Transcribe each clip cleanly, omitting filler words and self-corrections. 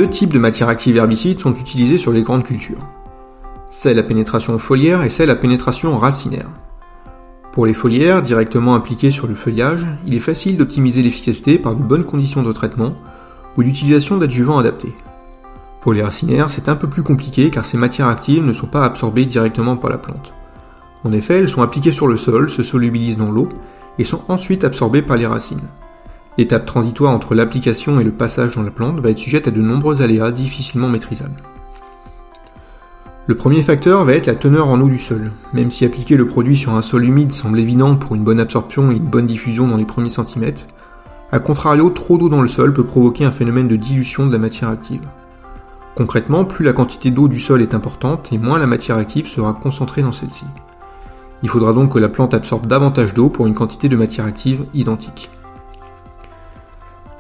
Deux types de matières actives herbicides sont utilisés sur les grandes cultures. Celle à pénétration foliaire et celle à pénétration racinaire. Pour les foliaires, directement appliquées sur le feuillage, il est facile d'optimiser l'efficacité par de bonnes conditions de traitement ou l'utilisation d'adjuvants adaptés. Pour les racinaires, c'est un peu plus compliqué car ces matières actives ne sont pas absorbées directement par la plante. En effet, elles sont appliquées sur le sol, se solubilisent dans l'eau et sont ensuite absorbées par les racines. L'étape transitoire entre l'application et le passage dans la plante va être sujette à de nombreux aléas difficilement maîtrisables. Le premier facteur va être la teneur en eau du sol. Même si appliquer le produit sur un sol humide semble évident pour une bonne absorption et une bonne diffusion dans les premiers centimètres, a contrario, trop d'eau dans le sol peut provoquer un phénomène de dilution de la matière active. Concrètement, plus la quantité d'eau du sol est importante et moins la matière active sera concentrée dans celle-ci. Il faudra donc que la plante absorbe davantage d'eau pour une quantité de matière active identique.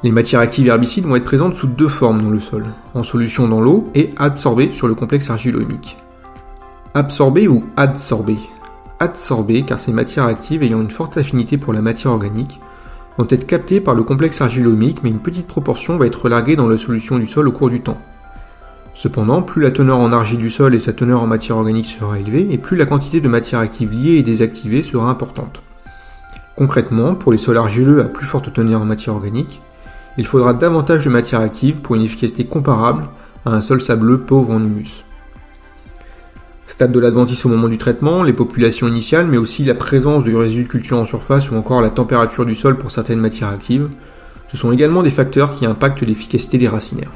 Les matières actives herbicides vont être présentes sous deux formes dans le sol, en solution dans l'eau et absorbées sur le complexe argilo-humique. Absorbées ou adsorbées? Adsorbées car ces matières actives ayant une forte affinité pour la matière organique vont être captées par le complexe argilo-humique, mais une petite proportion va être larguée dans la solution du sol au cours du temps. Cependant, plus la teneur en argile du sol et sa teneur en matière organique sera élevée, et plus la quantité de matière active liée et désactivée sera importante. Concrètement, pour les sols argileux à plus forte teneur en matière organique, il faudra davantage de matière active pour une efficacité comparable à un sol sableux pauvre en humus. Stade de l'adventice au moment du traitement, les populations initiales, mais aussi la présence du résidu de culture en surface ou encore la température du sol pour certaines matières actives, ce sont également des facteurs qui impactent l'efficacité des racinaires.